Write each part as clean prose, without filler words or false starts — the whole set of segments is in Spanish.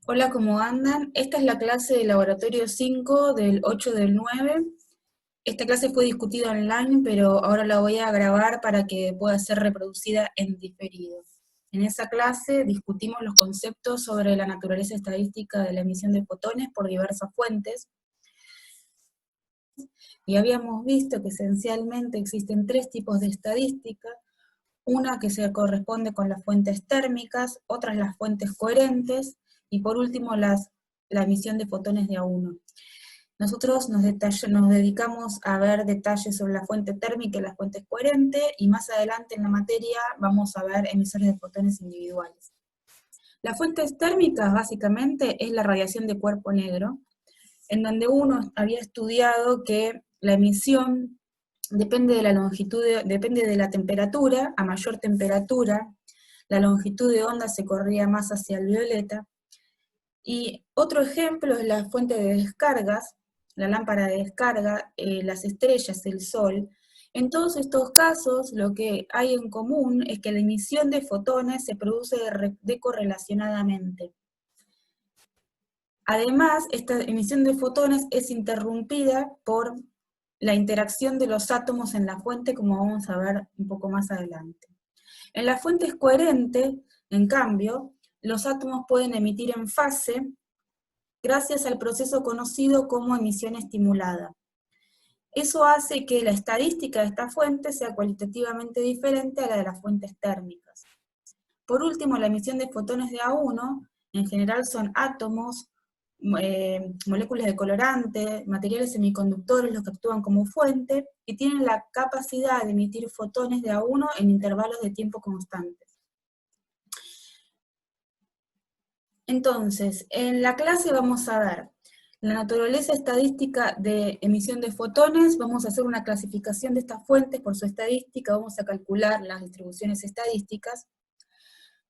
Hola, ¿cómo andan? Esta es la clase de laboratorio 5 del 8 del 9. Esta clase fue discutida online, pero ahora la voy a grabar para que pueda ser reproducida en diferido. En esa clase discutimos los conceptos sobre la naturaleza estadística de la emisión de fotones por diversas fuentes, y habíamos visto que esencialmente existen tres tipos de estadística: una que se corresponde con las fuentes térmicas, otras las fuentes coherentes, y por último la emisión de fotones de A1. Nosotros nos dedicamos a ver detalles sobre la fuente térmica y la fuente coherente, y más adelante en la materia vamos a ver emisores de fotones individuales. Las fuentes térmicas básicamente es la radiación de cuerpo negro, en donde uno había estudiado que la emisión depende de la longitud, depende de la temperatura. A mayor temperatura, la longitud de onda se corría más hacia el violeta. Y otro ejemplo es la fuente de descargas, la lámpara de descarga, las estrellas, el sol. En todos estos casos, lo que hay en común es que la emisión de fotones se produce decorrelacionadamente. Además, esta emisión de fotones es interrumpida por la interacción de los átomos en la fuente, como vamos a ver un poco más adelante. En las fuentes coherentes, en cambio, los átomos pueden emitir en fase gracias al proceso conocido como emisión estimulada. Eso hace que la estadística de esta fuente sea cualitativamente diferente a la de las fuentes térmicas. Por último, la emisión de fotones de A1, en general son átomos, moléculas de colorante, materiales semiconductores los que actúan como fuente, y tienen la capacidad de emitir fotones de A1 en intervalos de tiempo constantes. Entonces, en la clase vamos a ver la naturaleza estadística de emisión de fotones, vamos a hacer una clasificación de estas fuentes por su estadística, vamos a calcular las distribuciones estadísticas.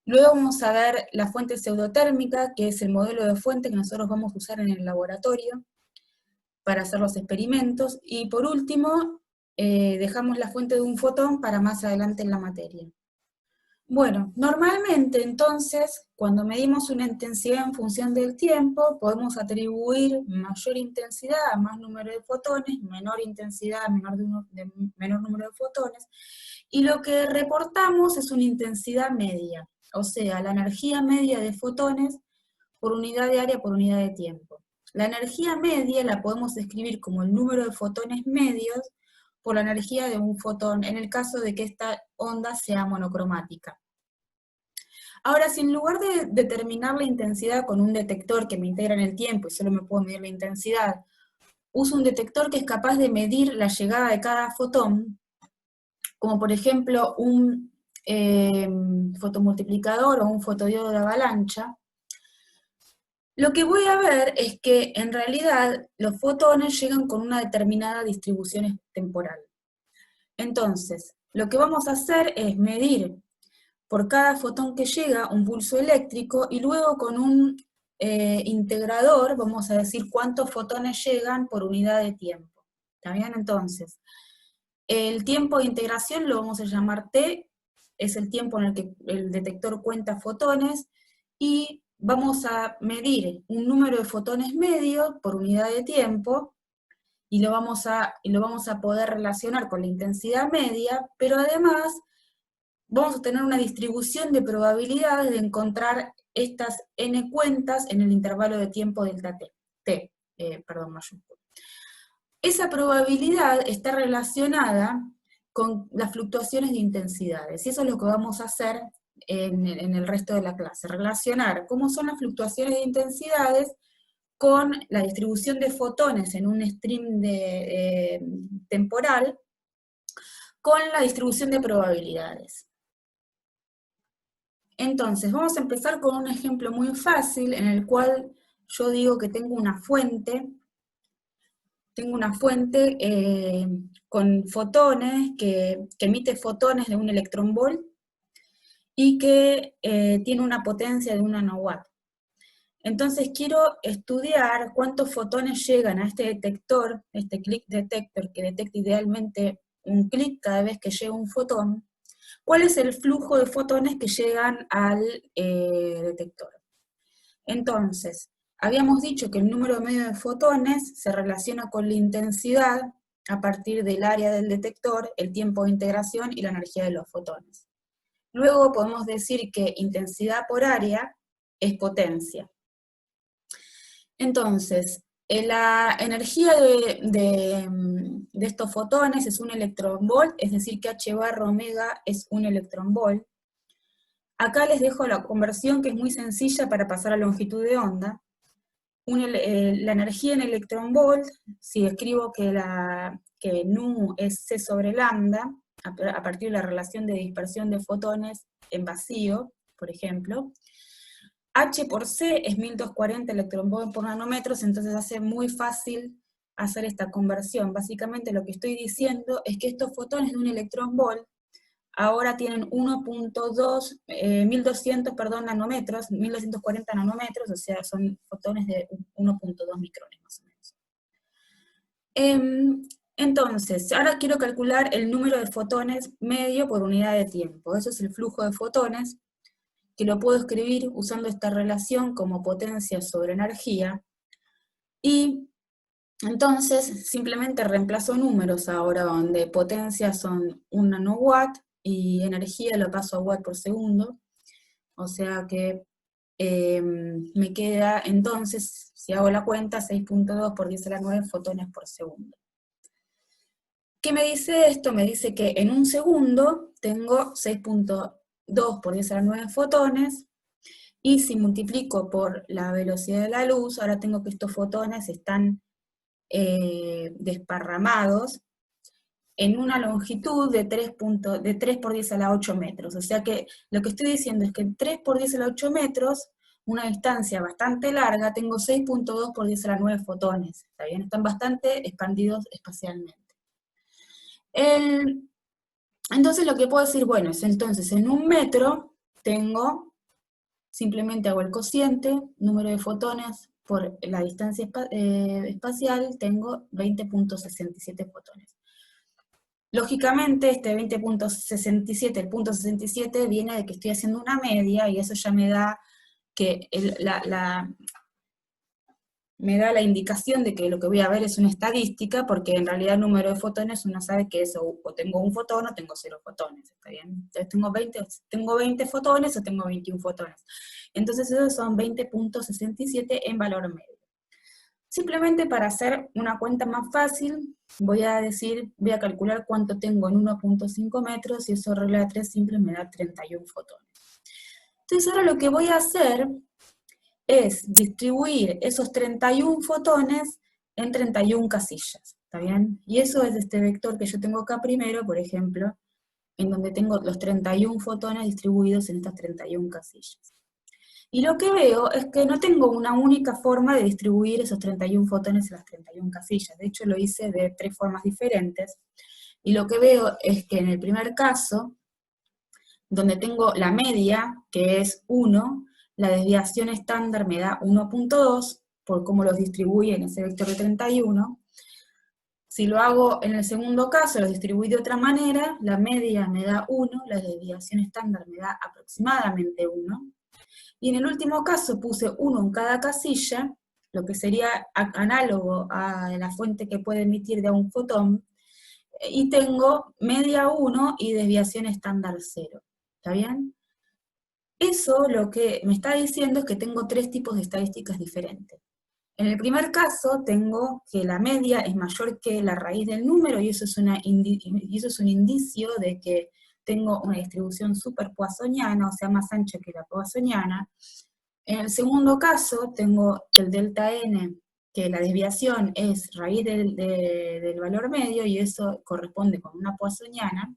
Luego vamos a ver la fuente pseudotérmica, que es el modelo de fuente que nosotros vamos a usar en el laboratorio para hacer los experimentos. Y por último, dejamos la fuente de un fotón para más adelante en la materia. Bueno, normalmente entonces, cuando medimos una intensidad en función del tiempo, podemos atribuir mayor intensidad a más número de fotones, menor intensidad a menor número de fotones, y lo que reportamos es una intensidad media, o sea, la energía media de fotones por unidad de área por unidad de tiempo. La energía media la podemos describir como el número de fotones medios por la energía de un fotón, en el caso de que esta onda sea monocromática. Ahora, si en lugar de determinar la intensidad con un detector que me integra en el tiempo y solo me puedo medir la intensidad, uso un detector que es capaz de medir la llegada de cada fotón, como por ejemplo un fotomultiplicador o un fotodiodo de avalancha, lo que voy a ver es que en realidad los fotones llegan con una determinada distribución temporal. Entonces, lo que vamos a hacer es medir por cada fotón que llega un pulso eléctrico, y luego con un integrador vamos a decir cuántos fotones llegan por unidad de tiempo. ¿Está bien? Entonces, el tiempo de integración lo vamos a llamar T, es el tiempo en el que el detector cuenta fotones, y vamos a medir un número de fotones medio por unidad de tiempo, y lo vamos a poder relacionar con la intensidad media, pero además vamos a tener una distribución de probabilidades de encontrar estas n cuentas en el intervalo de tiempo delta t, mayúscula. Esa probabilidad está relacionada con las fluctuaciones de intensidades, y eso es lo que vamos a hacer en el resto de la clase, relacionar cómo son las fluctuaciones de intensidades con la distribución de fotones en un stream temporal, con la distribución de probabilidades. Entonces, vamos a empezar con un ejemplo muy fácil en el cual yo digo que tengo una fuente con fotones, que emite fotones de un electronvolt y que tiene una potencia de 1 nanowatt. Entonces quiero estudiar cuántos fotones llegan a este detector, este click detector, que detecta idealmente un clic cada vez que llega un fotón. ¿Cuál es el flujo de fotones que llegan al detector? Entonces, habíamos dicho que el número medio de fotones se relaciona con la intensidad a partir del área del detector, el tiempo de integración y la energía de los fotones. Luego podemos decir que intensidad por área es potencia. Entonces, la energía de estos fotones es un electronvolt, es decir que h barra omega es un electronvolt. Acá les dejo la conversión que es muy sencilla para pasar a longitud de onda. La energía en electronvolt, si escribo que nu es c sobre lambda, a partir de la relación de dispersión de fotones en vacío, por ejemplo, H por C es 1240 electronvolt por nanómetros, entonces hace muy fácil hacer esta conversión. Básicamente lo que estoy diciendo es que estos fotones de un electronvolt ahora tienen 1200 nanómetros, 1240 nanómetros, o sea, son fotones de 1.2 micrones más o menos. Entonces, ahora quiero calcular el número de fotones medio por unidad de tiempo. Eso es el flujo de fotones, que lo puedo escribir usando esta relación como potencia sobre energía, y entonces simplemente reemplazo números ahora donde potencia son 1 nanowatt, y energía lo paso a watt por segundo, o sea que me queda entonces, si hago la cuenta, 6.2 por 10 a la 9 fotones por segundo. ¿Qué me dice esto? Me dice que en un segundo tengo 6.2 por 10 a la 9 fotones, y si multiplico por la velocidad de la luz, ahora tengo que estos fotones están desparramados en una longitud de 3 por 10 a la 8 metros. O sea que lo que estoy diciendo es que en 3 por 10 a la 8 metros, una distancia bastante larga, tengo 6.2 por 10 a la 9 fotones. ¿Está bien? Están bastante expandidos espacialmente. Entonces lo que puedo decir, bueno, es entonces en un metro tengo, simplemente hago el cociente, número de fotones por la distancia espacial, tengo 20.67 fotones. Lógicamente, este 20.67, el punto 67, viene de que estoy haciendo una media, y eso ya me da que me da la indicación de que lo que voy a ver es una estadística, porque en realidad el número de fotones uno sabe que es o tengo un fotón o tengo 0 fotones, ¿está bien? Entonces tengo 20 fotones o tengo 21 fotones. Entonces esos son 20.67 en valor medio. Simplemente para hacer una cuenta más fácil, voy a calcular cuánto tengo en 1.5 metros, y eso regla de 3 simple me da 31 fotones. Entonces ahora lo que voy a hacer es distribuir esos 31 fotones en 31 casillas, ¿está bien? Y eso es este vector que yo tengo acá primero, por ejemplo, en donde tengo los 31 fotones distribuidos en estas 31 casillas. Y lo que veo es que no tengo una única forma de distribuir esos 31 fotones en las 31 casillas. De hecho, lo hice de 3 formas diferentes. Y lo que veo es que en el primer caso, donde tengo la media, que es 1, la desviación estándar me da 1.2, por cómo los distribuye en ese vector de 31. Si lo hago en el segundo caso, lo distribuí de otra manera, la media me da 1, la desviación estándar me da aproximadamente 1. Y en el último caso puse 1 en cada casilla, lo que sería análogo a la fuente que puede emitir de un fotón, y tengo media 1 y desviación estándar 0. ¿Está bien? Eso lo que me está diciendo es que tengo 3 tipos de estadísticas diferentes. En el primer caso tengo que la media es mayor que la raíz del número, y eso es un indicio de que tengo una distribución superpoissoniana, o sea, más ancha que la poissoniana. En el segundo caso tengo que el delta n, que la desviación es raíz del valor medio, y eso corresponde con una poissoniana.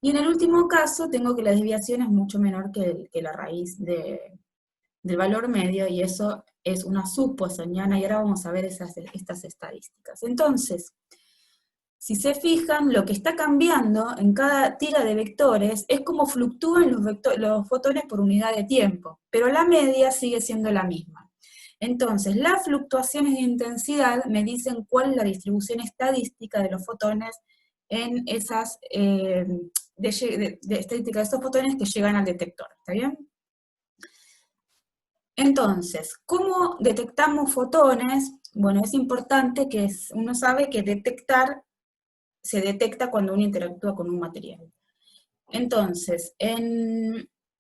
Y en el último caso tengo que la desviación es mucho menor que la raíz del valor medio, y eso es una subpoissoniana, y ahora vamos a ver estas estadísticas. Entonces, si se fijan, lo que está cambiando en cada tira de vectores es cómo fluctúan los fotones por unidad de tiempo, pero la media sigue siendo la misma. Entonces, las fluctuaciones de intensidad me dicen cuál es la distribución estadística de los fotones en esas estadísticas de estos fotones que llegan al detector, ¿está bien? Entonces, ¿cómo detectamos fotones? Bueno, es importante que uno sabe que detectar se detecta cuando uno interactúa con un material. Entonces,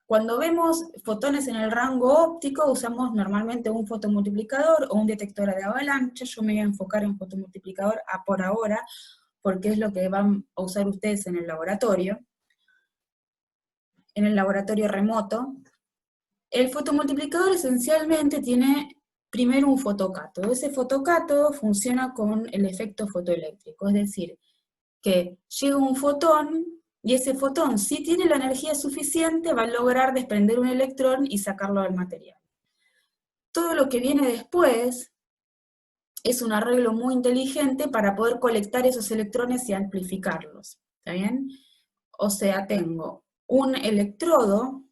cuando vemos fotones en el rango óptico, usamos normalmente un fotomultiplicador o un detector de avalancha. Yo me voy a enfocar en fotomultiplicador por ahora, porque es lo que van a usar ustedes en el laboratorio remoto. El fotomultiplicador esencialmente tiene primero un fotocátodo. Ese fotocátodo funciona con el efecto fotoeléctrico, es decir, que llega un fotón y ese fotón, si tiene la energía suficiente, va a lograr desprender un electrón y sacarlo del material. Todo lo que viene después es un arreglo muy inteligente para poder colectar esos electrones y amplificarlos. ¿Está bien? O sea, tengo un electrodo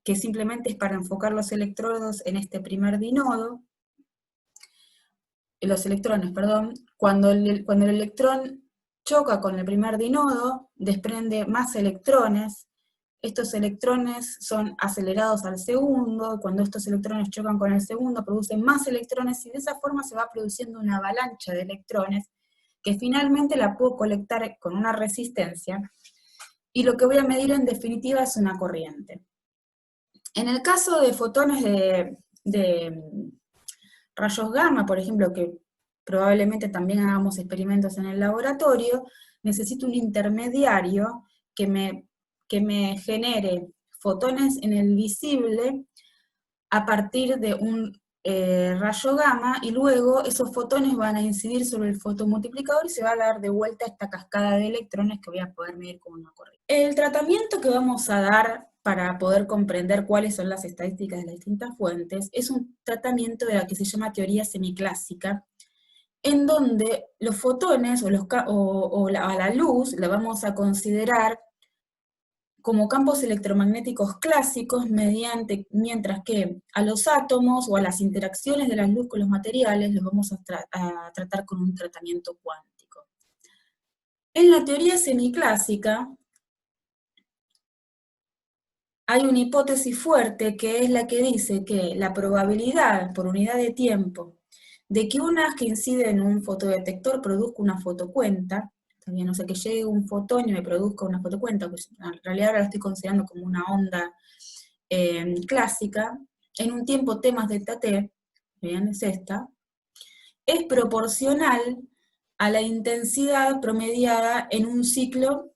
que simplemente es para enfocar los electrodos en este primer dinodo, los electrones, perdón, cuando el electrón choca con el primer dinodo, desprende más electrones, estos electrones son acelerados al segundo, cuando estos electrones chocan con el segundo, producen más electrones, y de esa forma se va produciendo una avalancha de electrones, que finalmente la puedo colectar con una resistencia, y lo que voy a medir en definitiva es una corriente. En el caso de fotones de rayos gamma, por ejemplo, que probablemente también hagamos experimentos en el laboratorio, necesito un intermediario que me genere fotones en el visible a partir de un rayo gamma, y luego esos fotones van a incidir sobre el fotomultiplicador y se va a dar de vuelta esta cascada de electrones que voy a poder medir con una corriente. El tratamiento que vamos a dar para poder comprender cuáles son las estadísticas de las distintas fuentes es un tratamiento de la que se llama teoría semiclásica, en donde los fotones a la luz la vamos a considerar como campos electromagnéticos clásicos, mientras que a los átomos o a las interacciones de la luz con los materiales los vamos a tratar con un tratamiento cuántico. En la teoría semiclásica hay una hipótesis fuerte que es la que dice que la probabilidad por unidad de tiempo de que un haz que incide en un fotodetector produzca una fotocuenta, también, o sea, que llegue un fotón y me produzca una fotocuenta, pues en realidad ahora la estoy considerando como una onda clásica, en un tiempo t más delta t, bien, es esta, es proporcional a la intensidad promediada en un ciclo,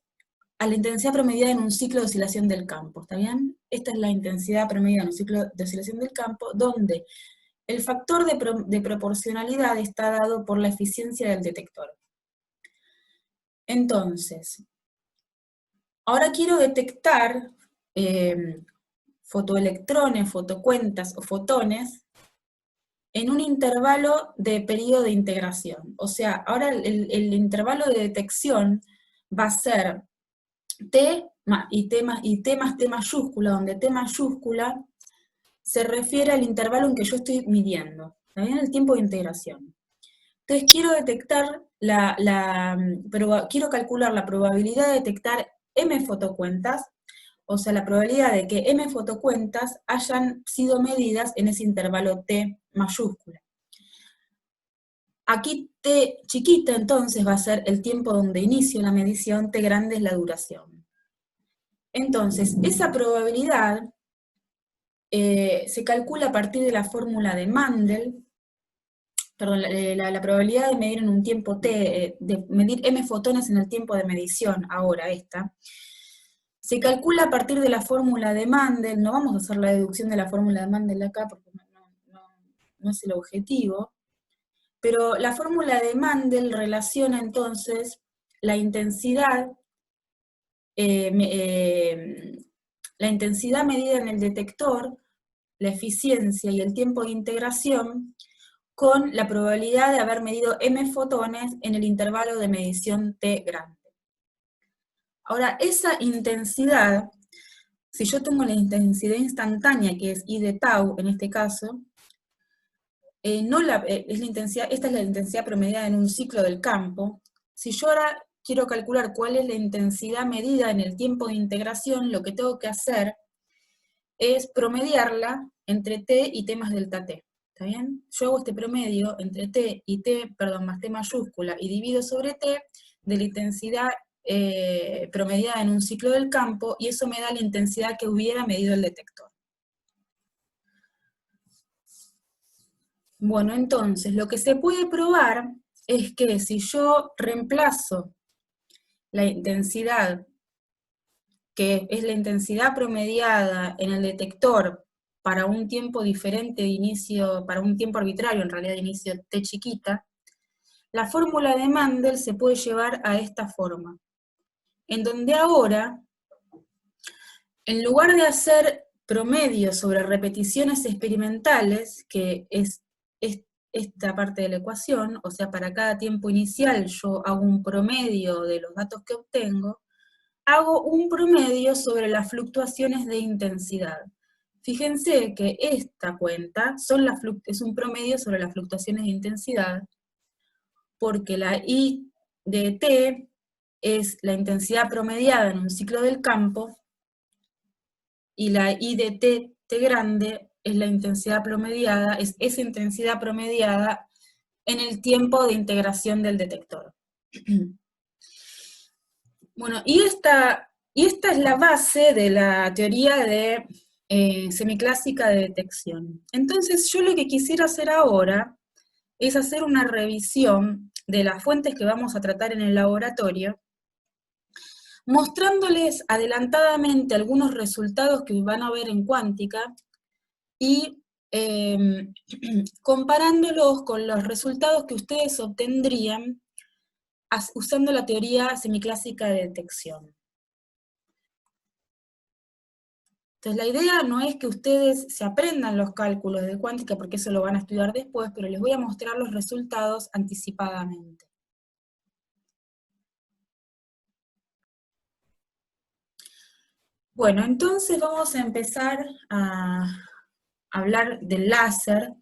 a la intensidad promediada en un ciclo de oscilación del campo, ¿está bien? Esta es la intensidad promediada en un ciclo de oscilación del campo, donde el factor de proporcionalidad está dado por la eficiencia del detector. Entonces, ahora quiero detectar fotoelectrones, fotocuentas o fotones en un intervalo de periodo de integración. O sea, ahora el intervalo de detección va a ser T y T más T mayúscula, donde T mayúscula se refiere al intervalo en que yo estoy midiendo, ¿está bien? El tiempo de integración. Entonces quiero detectar quiero calcular la probabilidad de detectar M fotocuentas, o sea, la probabilidad de que M fotocuentas hayan sido medidas en ese intervalo T mayúscula. Aquí T chiquita entonces va a ser el tiempo donde inicio la medición, T grande es la duración. Entonces, esa probabilidad se calcula a partir de la fórmula de Mandel, perdón, la probabilidad de medir en un tiempo t, de medir m fotones en el tiempo de medición, ahora esta, se calcula a partir de la fórmula de Mandel. No vamos a hacer la deducción de la fórmula de Mandel acá porque no es el objetivo, pero la fórmula de Mandel relaciona entonces la intensidad, la intensidad medida en el detector, la eficiencia y el tiempo de integración, con la probabilidad de haber medido m fotones en el intervalo de medición t grande. Ahora, esa intensidad, si yo tengo la intensidad instantánea, que es I de tau en este caso, esta es la intensidad promediada en un ciclo del campo. Si yo ahora quiero calcular cuál es la intensidad medida en el tiempo de integración, lo que tengo que hacer es promediarla entre t y t más delta t. ¿Está bien? Yo hago este promedio entre t y t, perdón, más t mayúscula, y divido sobre t de la intensidad promediada en un ciclo del campo, y eso me da la intensidad que hubiera medido el detector. Bueno, entonces, lo que se puede probar es que si yo reemplazo la intensidad, que es la intensidad promediada en el detector para un tiempo diferente de inicio, para un tiempo arbitrario, en realidad de inicio t chiquita, la fórmula de Mendel se puede llevar a esta forma, en donde ahora, en lugar de hacer promedio sobre repeticiones experimentales, que es esta parte de la ecuación, o sea, para cada tiempo inicial yo hago un promedio de los datos que obtengo, hago un promedio sobre las fluctuaciones de intensidad. Fíjense que esta cuenta es un promedio sobre las fluctuaciones de intensidad, porque la I de T es la intensidad promediada en un ciclo del campo, y la I de T grande es la intensidad promediada, es esa intensidad promediada en el tiempo de integración del detector. Bueno, y esta es la base de la teoría de semiclásica de detección. Entonces, yo lo que quisiera hacer ahora es hacer una revisión de las fuentes que vamos a tratar en el laboratorio, mostrándoles adelantadamente algunos resultados que van a ver en cuántica y comparándolos con los resultados que ustedes obtendrían usando la teoría semiclásica de detección. Entonces la idea no es que ustedes se aprendan los cálculos de cuántica, porque eso lo van a estudiar después, pero les voy a mostrar los resultados anticipadamente. Bueno, entonces vamos a empezar a hablar del láser.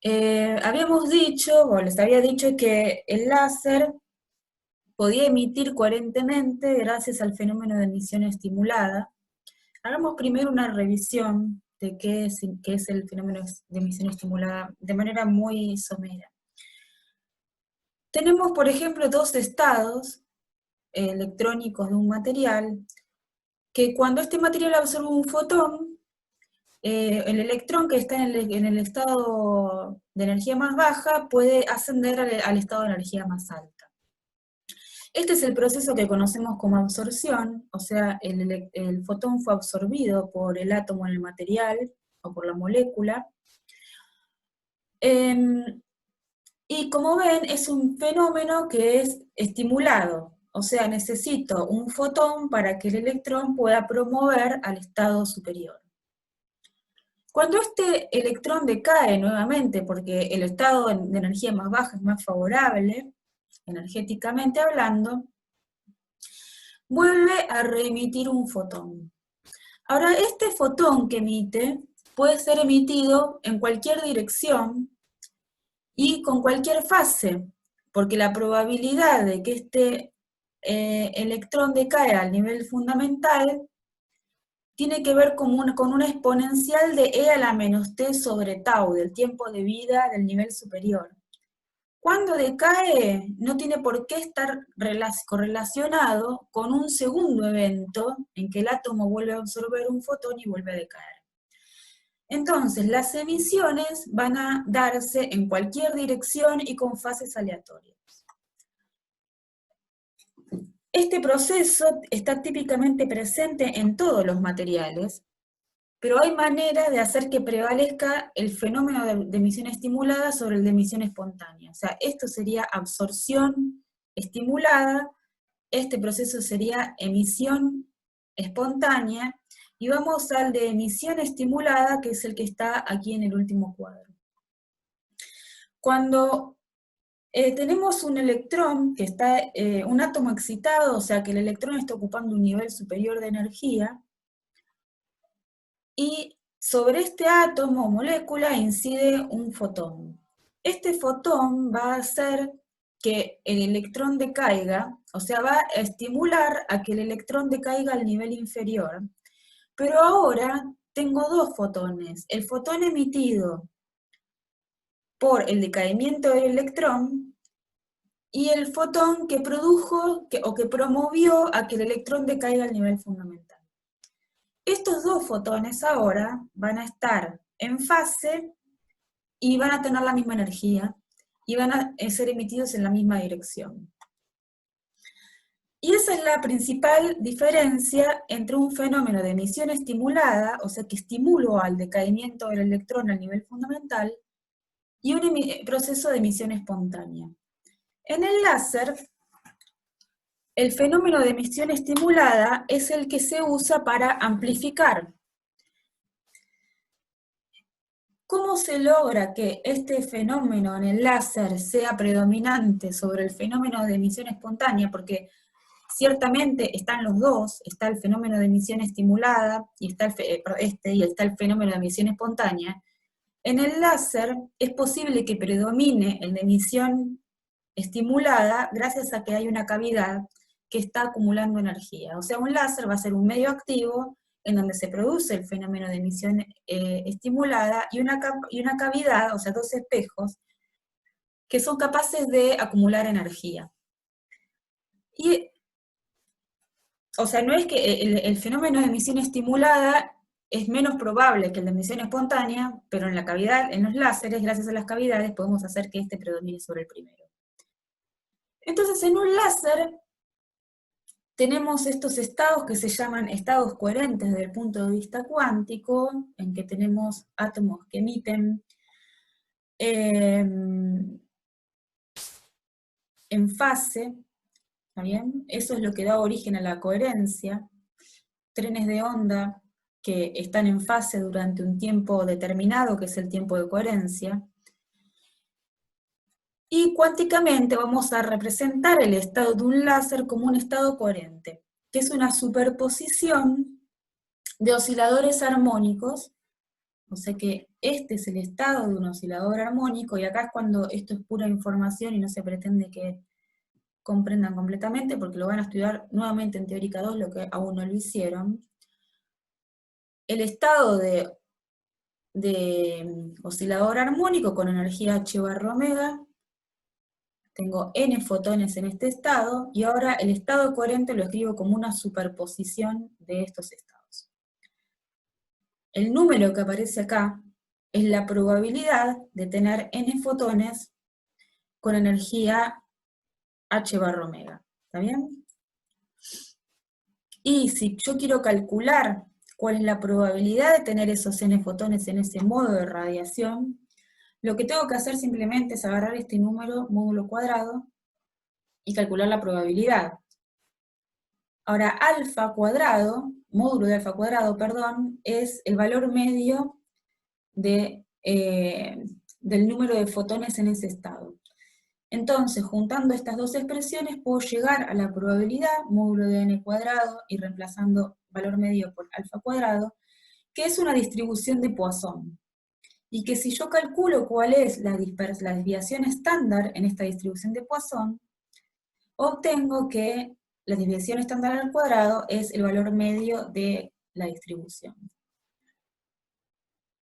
Habíamos dicho, o les había dicho que el láser podía emitir coherentemente gracias al fenómeno de emisión estimulada. Hagamos primero una revisión de qué es el fenómeno de emisión estimulada de manera muy somera. Tenemos, por ejemplo, dos estados electrónicos de un material, que cuando este material absorbe un fotón, el electrón que está en el estado de energía más baja puede ascender al estado de energía más alta. Este es el proceso que conocemos como absorción, o sea, el fotón fue absorbido por el átomo en el material, o por la molécula. Y como ven, es un fenómeno que es estimulado, o sea, necesito un fotón para que el electrón pueda promover al estado superior. Cuando este electrón decae nuevamente, porque el estado de energía más baja es más favorable, energéticamente hablando, vuelve a reemitir un fotón. Ahora, este fotón que emite puede ser emitido en cualquier dirección y con cualquier fase, porque la probabilidad de que este electrón decaiga al nivel fundamental tiene que ver con una exponencial de e a la menos t sobre tau, del tiempo de vida del nivel superior. Cuando decae, no tiene por qué estar correlacionado con un segundo evento en que el átomo vuelve a absorber un fotón y vuelve a decaer. Entonces, las emisiones van a darse en cualquier dirección y con fases aleatorias. Este proceso está típicamente presente en todos los materiales, pero hay maneras de hacer que prevalezca el fenómeno de emisión estimulada sobre el de emisión espontánea. O sea, esto sería absorción estimulada, este proceso sería emisión espontánea, y vamos al de emisión estimulada, que es el que está aquí en el último cuadro. Cuando tenemos un electrón que está, un átomo excitado, o sea que el electrón está ocupando un nivel superior de energía, y sobre este átomo o molécula incide un fotón. Este fotón va a hacer que el electrón decaiga, o sea, va a estimular a que el electrón decaiga al nivel inferior, Pero ahora tengo dos fotones. El fotón emitido por el decaimiento del electrón y el fotón que produjo o que promovió a que el electrón decaiga al nivel fundamental. Estos dos fotones ahora van a estar en fase y van a tener la misma energía y van a ser emitidos en la misma dirección. Y esa es la principal diferencia entre un fenómeno de emisión estimulada, o sea que estimulo al decaimiento del electrón al nivel fundamental, y un proceso de emisión espontánea. En el láser, el fenómeno de emisión estimulada es el que se usa para amplificar. ¿Cómo se logra que este fenómeno en el láser sea predominante sobre el fenómeno de emisión espontánea? Porque ciertamente están los dos, está el fenómeno de emisión estimulada y está el fenómeno de emisión espontánea. En el láser es posible que predomine el de emisión estimulada gracias a que hay una cavidad que está acumulando energía. O sea, un láser va a ser un medio activo en donde se produce el fenómeno de emisión estimulada y una cavidad, o sea, dos espejos, que son capaces de acumular energía. Y, o sea, no es que el fenómeno de emisión estimulada es menos probable que el de emisión espontánea, pero en la cavidad, en los láseres, gracias a las cavidades, podemos hacer que este predomine sobre el primero. Entonces, en un láser tenemos estos estados que se llaman estados coherentes desde el punto de vista cuántico, en que tenemos átomos que emiten en fase, ¿está bien? Eso es lo que da origen a la coherencia. Trenes de onda que están en fase durante un tiempo determinado, que es el tiempo de coherencia. Y cuánticamente vamos a representar el estado de un láser como un estado coherente, que es una superposición de osciladores armónicos. O sea que este es el estado de un oscilador armónico, y acá es cuando esto es pura información y no se pretende que comprendan completamente, porque lo van a estudiar nuevamente en Teórica 2, lo que aún no lo hicieron. El estado de oscilador armónico con energía h/omega, tengo n fotones en este estado, y ahora el estado coherente lo escribo como una superposición de estos estados. El número que aparece acá es la probabilidad de tener n fotones con energía h/omega, ¿está bien? Y si yo quiero calcular cuál es la probabilidad de tener esos n fotones en ese modo de radiación, lo que tengo que hacer simplemente es agarrar este número módulo cuadrado y calcular la probabilidad. Ahora, alfa cuadrado, módulo de alfa cuadrado, perdón, es el valor medio del número de fotones en ese estado. Entonces, juntando estas dos expresiones, puedo llegar a la probabilidad, módulo de n cuadrado, y reemplazando valor medio por alfa cuadrado, que es una distribución de Poisson. Y que si yo calculo cuál es la desviación estándar en esta distribución de Poisson, obtengo que la desviación estándar al cuadrado es el valor medio de la distribución.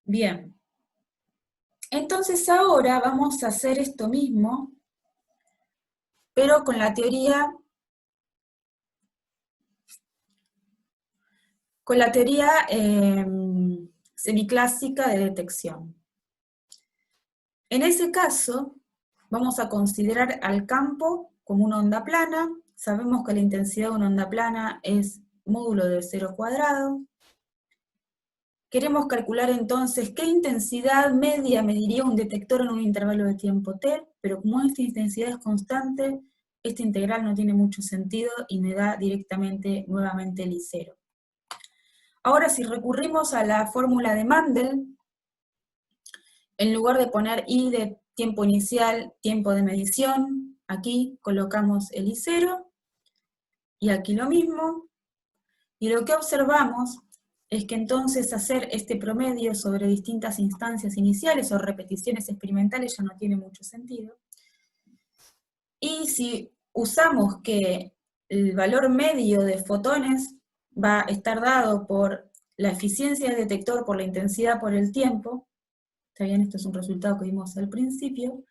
Bien. Entonces ahora vamos a hacer esto mismo, pero con la teoría semiclásica de detección. En ese caso, vamos a considerar al campo como una onda plana. Sabemos que la intensidad de una onda plana es módulo de 0 cuadrado. Queremos calcular entonces qué intensidad media mediría un detector en un intervalo de tiempo t, pero como esta intensidad es constante, esta integral no tiene mucho sentido y me da directamente nuevamente el I0. Ahora, si recurrimos a la fórmula de Mandel, en lugar de poner I de tiempo inicial, tiempo de medición, aquí colocamos el I0, y aquí lo mismo, y lo que observamos es que entonces hacer este promedio sobre distintas instancias iniciales o repeticiones experimentales ya no tiene mucho sentido. Y si usamos que el valor medio de fotones va a estar dado por la eficiencia del detector por la intensidad por el tiempo, está bien, esto es un resultado que vimos al principio,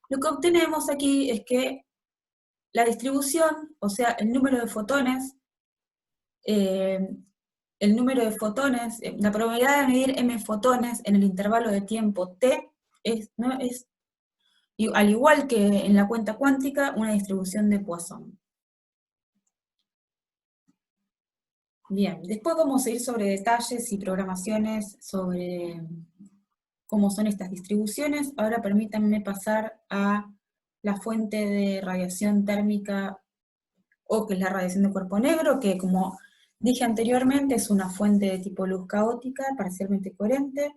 lo que obtenemos aquí es que la distribución, o sea, el número de fotones, la probabilidad de medir m fotones en el intervalo de tiempo t es al igual que en la cuenta cuántica, una distribución de Poisson. Bien, después vamos a ir sobre detalles y programaciones sobre cómo son estas distribuciones. Ahora permítanme pasar a la fuente de radiación térmica, o que es la radiación de cuerpo negro, que como dije anteriormente es una fuente de tipo luz caótica, parcialmente coherente,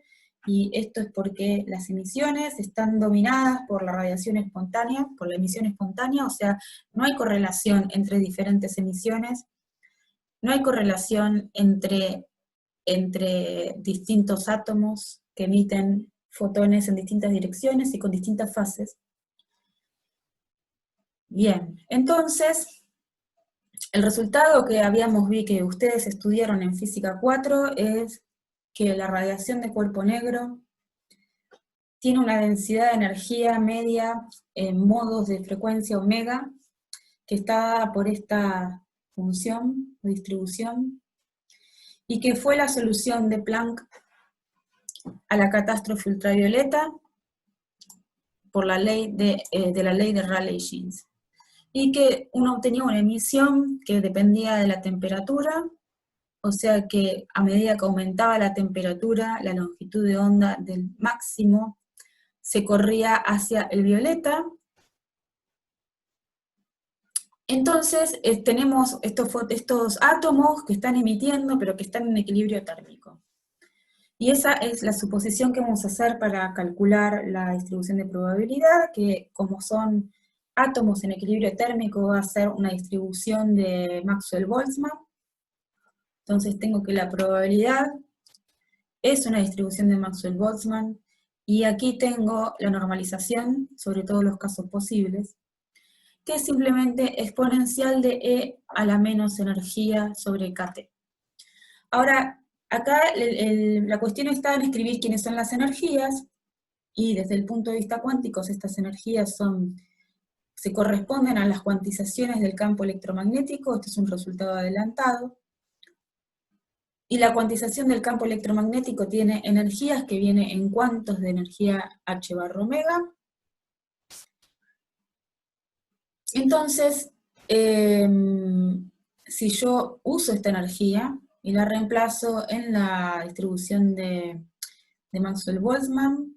y esto es porque las emisiones están dominadas por la radiación espontánea, por la emisión espontánea, o sea, no hay correlación entre diferentes emisiones, no hay correlación entre distintos átomos que emiten fotones en distintas direcciones y con distintas fases. Bien, entonces, el resultado que que ustedes estudiaron en Física 4 es que la radiación de cuerpo negro tiene una densidad de energía media en modos de frecuencia omega, que está dada por esta función o distribución, y que fue la solución de Planck a la catástrofe ultravioleta por la ley la ley de Rayleigh-Jeans. Y que uno obtenía una emisión que dependía de la temperatura, o sea que a medida que aumentaba la temperatura, la longitud de onda del máximo se corría hacia el violeta. Entonces tenemos estos átomos que están emitiendo, pero que están en equilibrio térmico. Y esa es la suposición que vamos a hacer para calcular la distribución de probabilidad, que como son átomos en equilibrio térmico va a ser una distribución de Maxwell-Boltzmann. Entonces tengo que la probabilidad es una distribución de Maxwell-Boltzmann, y aquí tengo la normalización sobre todos los casos posibles, que es simplemente exponencial de E a la menos energía sobre KT. Ahora, acá la cuestión está en escribir quiénes son las energías, y desde el punto de vista cuántico estas energías se corresponden a las cuantizaciones del campo electromagnético. Este es un resultado adelantado. Y la cuantización del campo electromagnético tiene energías que viene en cuantos de energía h barra omega. Entonces, si yo uso esta energía y la reemplazo en la distribución de Maxwell-Boltzmann,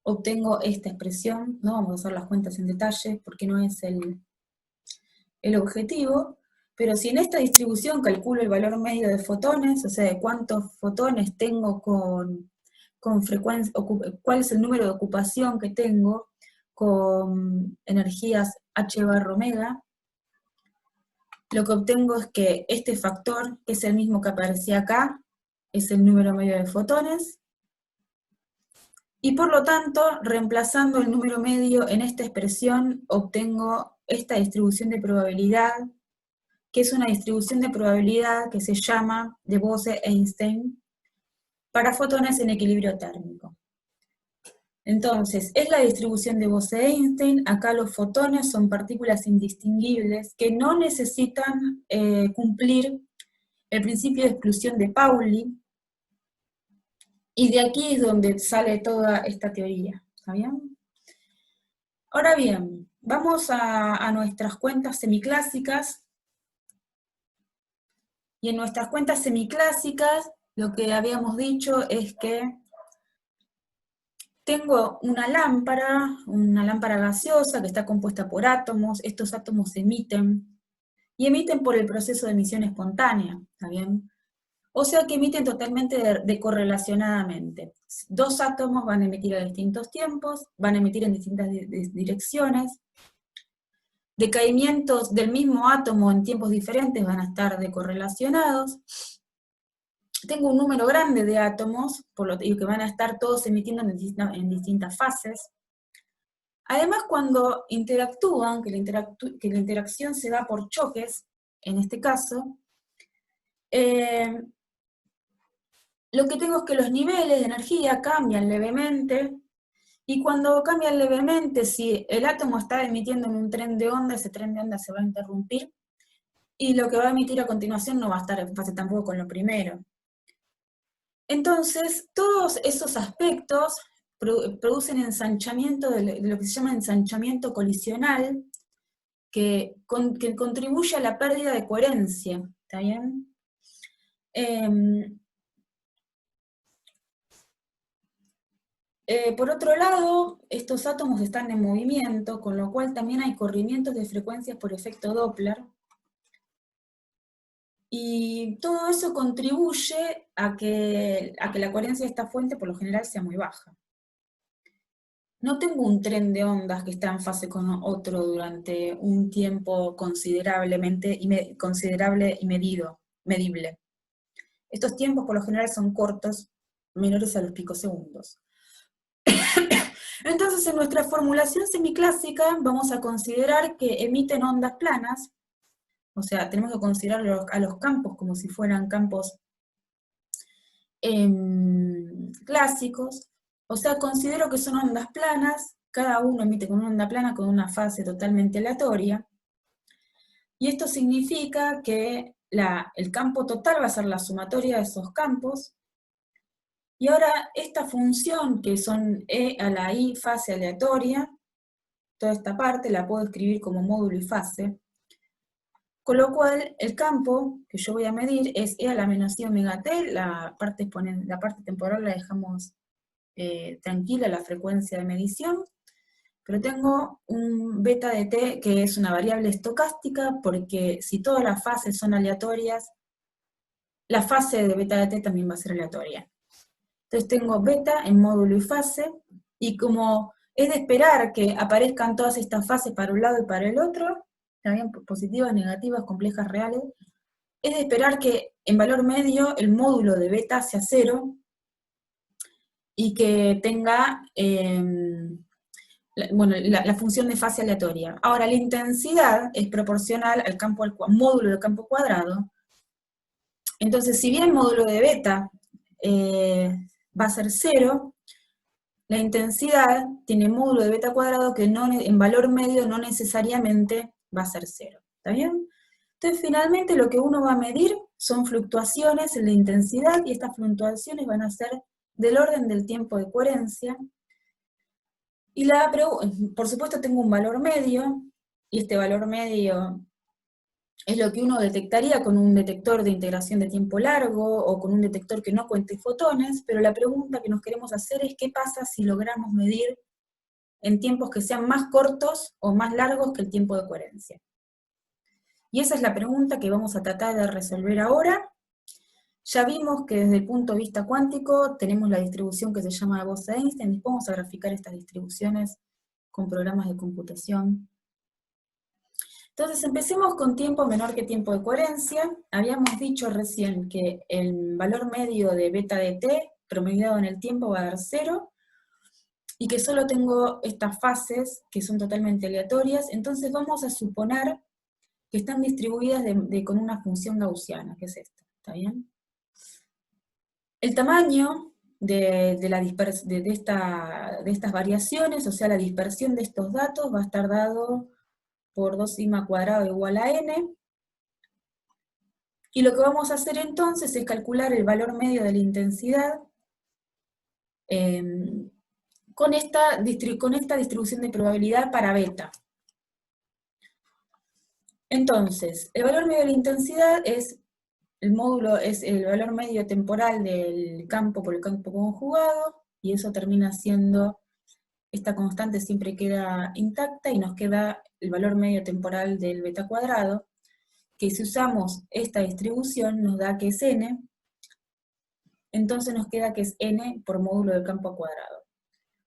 obtengo esta expresión. No vamos a hacer las cuentas en detalle porque no es el objetivo, pero si en esta distribución calculo el valor medio de fotones, o sea, de cuántos fotones tengo con frecuencia, cuál es el número de ocupación que tengo con energías h barra omega, lo que obtengo es que este factor, que es el mismo que aparecía acá, es el número medio de fotones, y por lo tanto, reemplazando el número medio en esta expresión, obtengo esta distribución de probabilidad, que es una distribución de probabilidad que se llama de Bose-Einstein para fotones en equilibrio térmico. Entonces, es la distribución de Bose-Einstein. Acá los fotones son partículas indistinguibles que no necesitan cumplir el principio de exclusión de Pauli, y de aquí es donde sale toda esta teoría. ¿Está bien? Ahora bien, vamos a nuestras cuentas semiclásicas. Y en nuestras cuentas semiclásicas, lo que habíamos dicho es que tengo una lámpara gaseosa que está compuesta por átomos. Estos átomos emiten, y emiten por el proceso de emisión espontánea, ¿está bien? O sea que emiten totalmente correlacionadamente. Dos átomos van a emitir a distintos tiempos, van a emitir en distintas direcciones. Decaimientos del mismo átomo en tiempos diferentes van a estar decorrelacionados. Tengo un número grande de átomos, y que van a estar todos emitiendo en distintas fases. Además, cuando interactúan, que la interacción se da por choques, en este caso, lo que tengo es que los niveles de energía cambian levemente, y cuando cambian levemente, si el átomo está emitiendo en un tren de onda, ese tren de onda se va a interrumpir, y lo que va a emitir a continuación no va a estar en fase tampoco con lo primero. Entonces, todos esos aspectos producen ensanchamiento de lo que se llama ensanchamiento colisional, que contribuye a la pérdida de coherencia, ¿está bien? Por otro lado, estos átomos están en movimiento, con lo cual también hay corrimientos de frecuencias por efecto Doppler, y todo eso contribuye a que la coherencia de esta fuente por lo general sea muy baja. No tengo un tren de ondas que está en fase con otro durante un tiempo considerable y medible. Estos tiempos por lo general son cortos, menores a los picosegundos. Entonces, en nuestra formulación semiclásica vamos a considerar que emiten ondas planas, o sea, tenemos que considerar a los campos como si fueran campos clásicos, o sea, considero que son ondas planas, cada uno emite con una onda plana con una fase totalmente aleatoria, y esto significa que el campo total va a ser la sumatoria de esos campos, y ahora esta función, que son E a la I fase aleatoria, toda esta parte la puedo escribir como módulo y fase, con lo cual el campo que yo voy a medir es E a la menos I omega t, la parte temporal la dejamos tranquila, la frecuencia de medición, pero tengo un beta de t que es una variable estocástica, porque si todas las fases son aleatorias, la fase de beta de t también va a ser aleatoria. Entonces tengo beta en módulo y fase, y como es de esperar que aparezcan todas estas fases para un lado y para el otro, también positivas, negativas, complejas, reales, es de esperar que en valor medio el módulo de beta sea 0, y que tenga la función de fase aleatoria. Ahora, la intensidad es proporcional al módulo del campo cuadrado. Entonces, si bien el módulo de beta va a ser 0, la intensidad tiene módulo de beta cuadrado que en valor medio no necesariamente va a ser 0. ¿Está bien? Entonces, finalmente lo que uno va a medir son fluctuaciones en la intensidad, y estas fluctuaciones van a ser del orden del tiempo de coherencia. Y por supuesto tengo un valor medio, y este valor medio es lo que uno detectaría con un detector de integración de tiempo largo, o con un detector que no cuente fotones, pero la pregunta que nos queremos hacer es qué pasa si logramos medir en tiempos que sean más cortos o más largos que el tiempo de coherencia. Y esa es la pregunta que vamos a tratar de resolver ahora. Ya vimos que desde el punto de vista cuántico tenemos la distribución que se llama de Bose-Einstein, y vamos a graficar estas distribuciones con programas de computación. Entonces empecemos con tiempo menor que tiempo de coherencia. Habíamos dicho recién que el valor medio de beta de t promediado en el tiempo va a dar 0, y que solo tengo estas fases que son totalmente aleatorias. Entonces vamos a suponer que están distribuidas con una función gaussiana, que es esta, ¿está bien? El tamaño de estas variaciones, o sea, la dispersión de estos datos, va a estar dado por 2 sigma cuadrado igual a n, y lo que vamos a hacer entonces es calcular el valor medio de la intensidad con esta distribución de probabilidad para beta. Entonces, el valor medio de la intensidad es el valor medio temporal del campo por el campo conjugado, y eso termina siendo, esta constante siempre queda intacta, y nos queda el valor medio temporal del beta cuadrado, que si usamos esta distribución nos da que es n, entonces nos queda que es n por módulo del campo al cuadrado.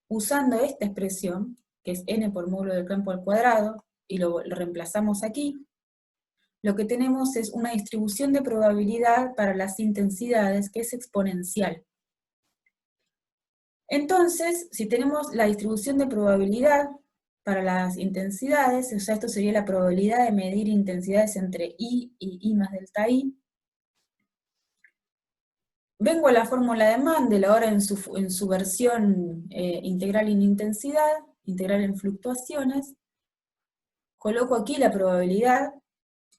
Usando esta expresión, que es n por módulo del campo al cuadrado, y lo reemplazamos aquí, lo que tenemos es una distribución de probabilidad para las intensidades que es exponencial. Entonces, si tenemos la distribución de probabilidad para las intensidades, o sea, esto sería la probabilidad de medir intensidades entre I y I más delta I, Vengo a la fórmula de Mandel, ahora en su versión integral en intensidad, integral en fluctuaciones, coloco aquí la probabilidad,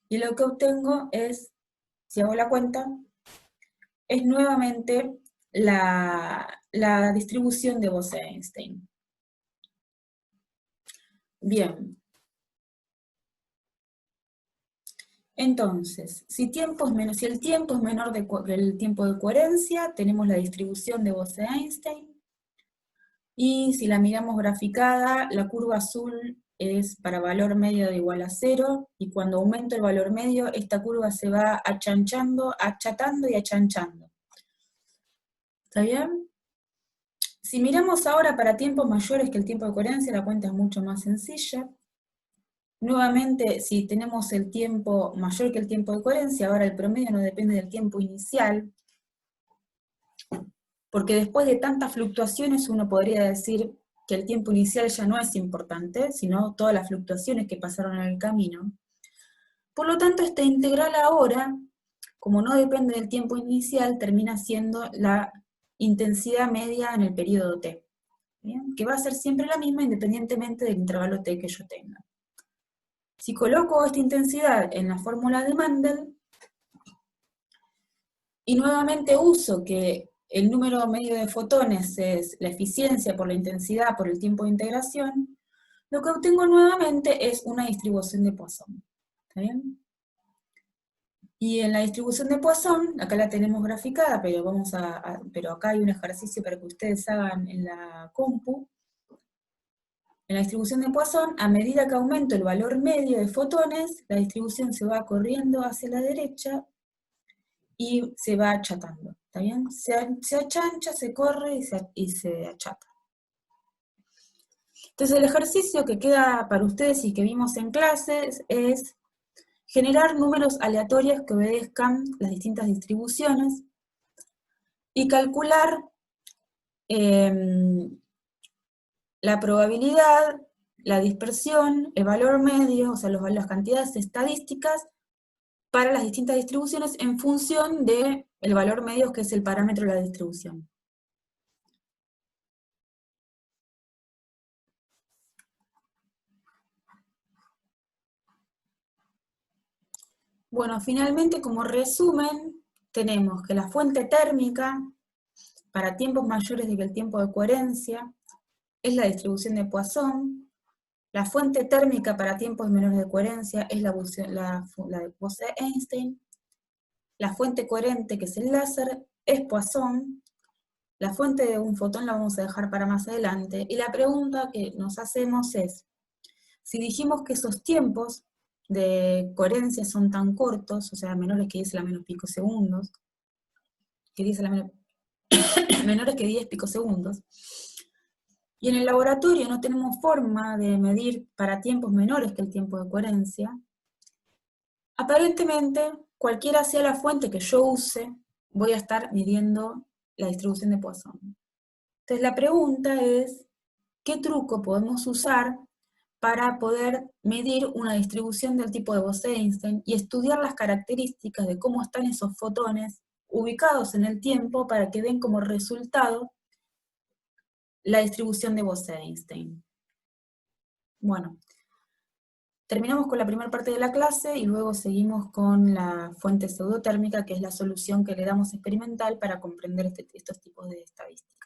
y lo que obtengo es, si hago la cuenta, es nuevamente la distribución de Bose-Einstein. Bien. Entonces, si el tiempo es menor que el tiempo de coherencia, tenemos la distribución de Bose-Einstein, y si la miramos graficada, la curva azul es para valor medio de igual a 0, y cuando aumento el valor medio, esta curva se va achanchando, achatando y achanchando. ¿Está bien? Si miramos ahora para tiempos mayores que el tiempo de coherencia, la cuenta es mucho más sencilla. Nuevamente, si tenemos el tiempo mayor que el tiempo de coherencia, ahora el promedio no depende del tiempo inicial, porque después de tantas fluctuaciones uno podría decir que el tiempo inicial ya no es importante, sino todas las fluctuaciones que pasaron en el camino. Por lo tanto, esta integral ahora, como no depende del tiempo inicial, termina siendo la intensidad media en el periodo t, ¿bien? Que va a ser siempre la misma independientemente del intervalo t que yo tenga. Si coloco esta intensidad en la fórmula de Mandel, y nuevamente uso que el número medio de fotones es la eficiencia por la intensidad por el tiempo de integración, lo que obtengo nuevamente es una distribución de Poisson. ¿Está bien? Y en la distribución de Poisson, acá la tenemos graficada, pero acá hay un ejercicio para que ustedes hagan en la compu. En la distribución de Poisson, a medida que aumento el valor medio de fotones, la distribución se va corriendo hacia la derecha y se va achatando, ¿está bien? Se achancha, se corre y se achata. Entonces el ejercicio que queda para ustedes y que vimos en clases es generar números aleatorios que obedezcan las distintas distribuciones y calcular la probabilidad, la dispersión, el valor medio, o sea, las cantidades estadísticas para las distintas distribuciones en función del valor medio, que es el parámetro de la distribución. Bueno, finalmente, como resumen, tenemos que la fuente térmica para tiempos mayores de que el tiempo de coherencia es la distribución de Poisson. La fuente térmica para tiempos menores de coherencia es la de Bose-Einstein. La fuente coherente, que es el láser, es Poisson. La fuente de un fotón la vamos a dejar para más adelante. Y la pregunta que nos hacemos es, si dijimos que esos tiempos de coherencia son tan cortos, o sea, menores que 10 a la menos picosegundos, menores que 10 picosegundos, y en el laboratorio no tenemos forma de medir para tiempos menores que el tiempo de coherencia, aparentemente, cualquiera sea la fuente que yo use, voy a estar midiendo la distribución de Poisson. Entonces la pregunta es, ¿qué truco podemos usar para poder medir una distribución del tipo de Bose-Einstein y estudiar las características de cómo están esos fotones ubicados en el tiempo para que den como resultado la distribución de Bose-Einstein? Bueno, terminamos con la primera parte de la clase y luego seguimos con la fuente pseudotérmica, que es la solución que le damos experimental para comprender estos tipos de estadísticas.